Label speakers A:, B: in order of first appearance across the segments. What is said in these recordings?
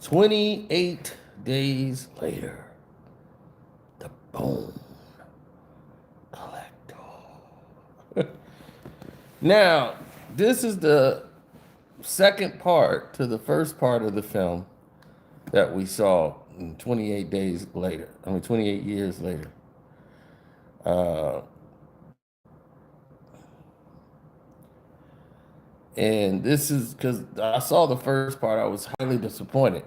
A: 28 days later, the Bone Collector. Now, this is the second part to the first part of the film that we saw 28 days later. 28 years later. Uh, and this is because I saw the first part, I was highly disappointed.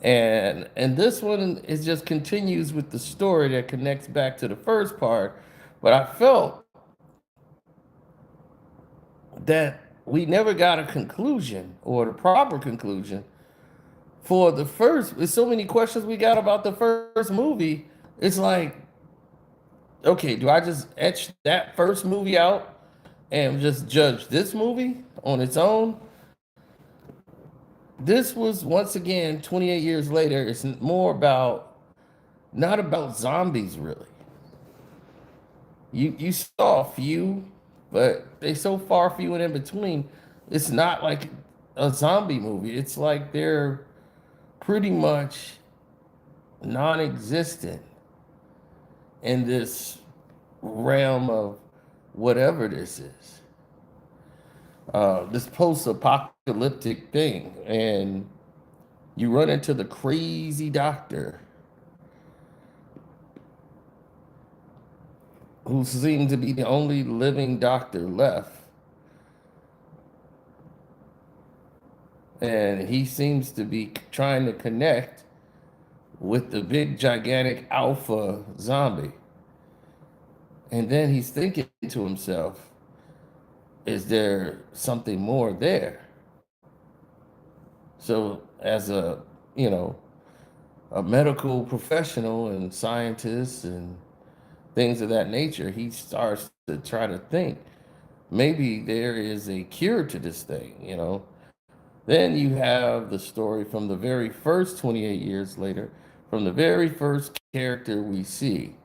A: And this one is just continues with the story that connects back to the first part. But I felt that we never got a conclusion or the proper conclusion for the first. There's so many questions we got about the first movie. It's like, okay, do I just etch that first movie out and just judge this movie on its own? This was once again 28 years later. It's more about not about zombies really. You saw a few, but they so far few and in between. It's not like a zombie movie. It's like they're pretty much non-existent in this realm of whatever this is. This post-apocalyptic thing, and you run into the crazy doctor who seemed to be the only living doctor left. And he seems to be trying to connect with the big, gigantic alpha zombie. And then he's thinking to himself, is there something more there? So, as a medical professional and scientist and things of that nature, he starts to try to think maybe there is a cure to this thing. Then you have the story from the very first 28 years later, from the very first character we see,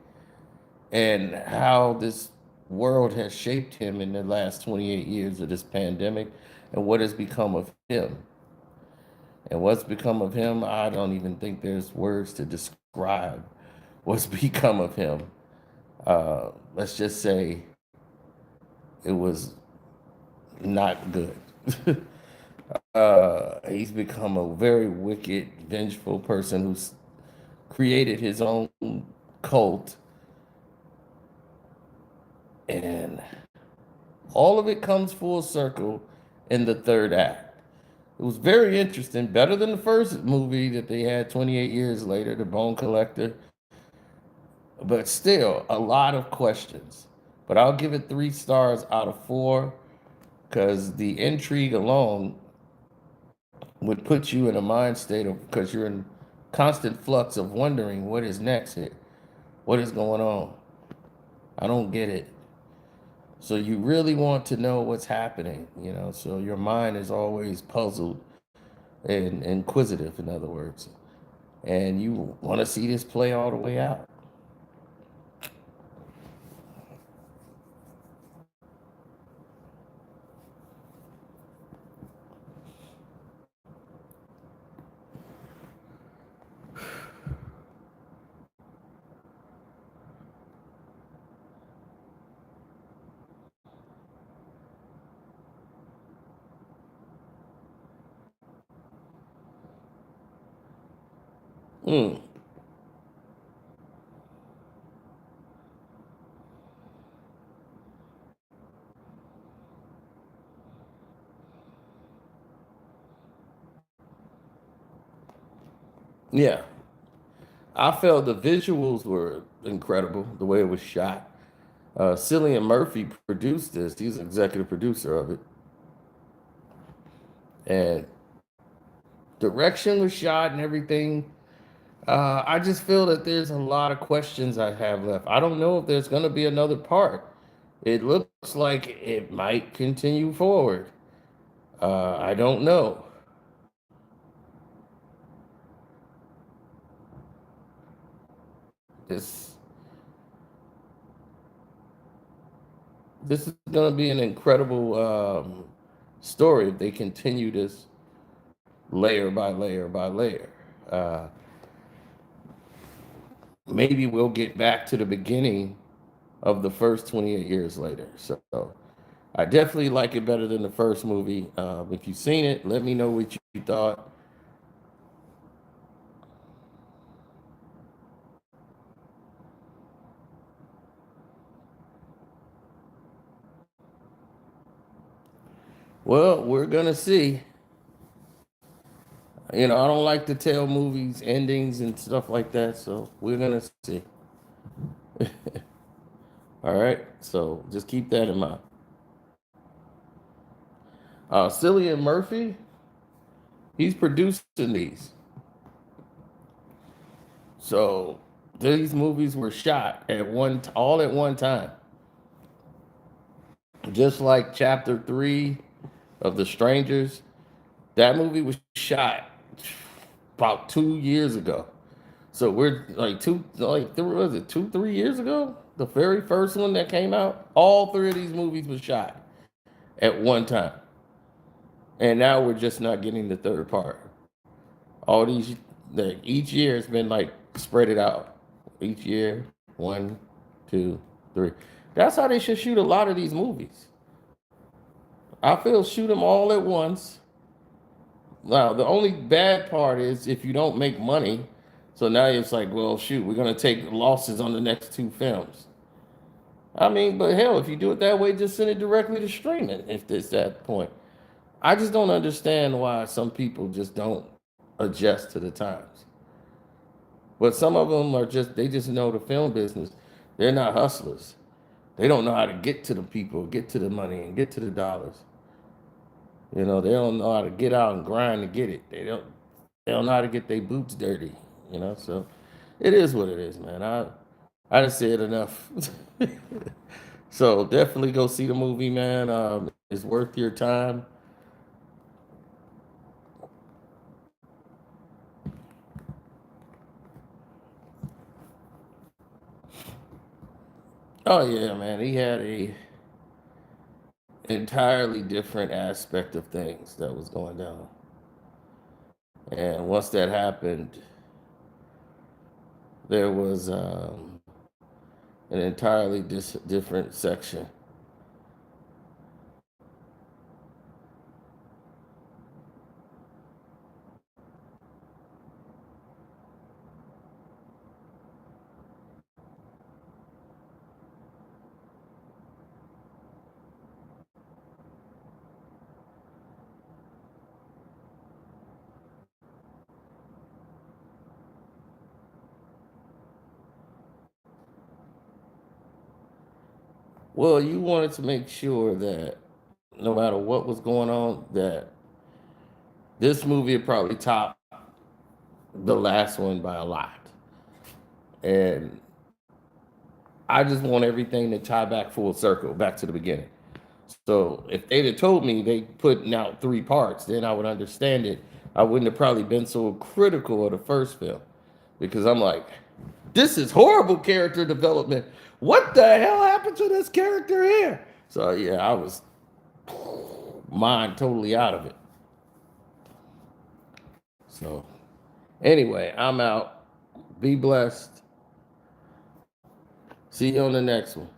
A: and how this world has shaped him in the last 28 years of this pandemic, and what has become of him. And what's become of him, I don't even think there's words to describe what's become of him. Let's just say it was not good. He's become a very wicked, vengeful person who's created his own cult, and all of it comes full circle in the third act. It was very interesting, better than the first movie that they had 28 years later, The Bone Collector, but still a lot of questions. But I'll give it 3 stars out of 4 because the intrigue alone would put you in a mind state of, because you're in constant flux of wondering what is next here, what is going on. I don't get it. So you really want to know what's happening. So your mind is always puzzled and inquisitive, in other words, and you want to see this play all the way out. Mm, yeah, I felt the visuals were incredible, the way it was shot. Cillian Murphy produced this. He's an executive producer of it. And direction was shot and everything. I just feel that there's a lot of questions I have left. I don't know if there's going to be another part. It looks like it might continue forward. I don't know. This this is going to be an incredible story if they continue this layer by layer by layer. Uh, Maybe we'll get back to the beginning of the first 28 years later. So I definitely like it better than the first movie. If you've seen it, let me know what you thought. Well, we're gonna see. I don't like to tell movies endings and stuff like that, so we're gonna see. All right, so just keep that in mind. Cillian Murphy, he's producing these. So these movies were shot all at one time. Just like Chapter 3 of The Strangers, that movie was shot about 2 years ago. So we're like what was it, 3 years ago? The very first one that came out, all three of these movies were shot at one time. And now we're just not getting the third part. All these, like, each year has been like spread it out. Each year, one, two, three. That's how they should shoot a lot of these movies. I feel shoot them all at once. Now, the only bad part is if you don't make money. So now it's like, well, shoot, we're going to take losses on the next two films. I mean, but hell, if you do it that way, just send it directly to streaming if it's that point. I just don't understand why some people just don't adjust to the times. But some of them they just know the film business. They're not hustlers. They don't know how to get to the people, get to the money, and get to the dollars. They don't know how to get out and grind to get it. They don't know how to get their boots dirty. So it is what it is, man. I done said enough. So definitely go see the movie, man. It's worth your time. Oh yeah, man. He had a entirely different aspect of things that was going down. And once that happened, there was an entirely different section. Well, you wanted to make sure that no matter what was going on, that this movie would probably top the last one by a lot. And I just want everything to tie back full circle, back to the beginning. So if they'd have told me they putting out three parts, then I would understand it. I wouldn't have probably been so critical of the first film because I'm like, this is horrible character development. What the hell happened to this character here? So yeah, I was mind totally out of it. So anyway, I'm out. Be blessed. See you on the next one.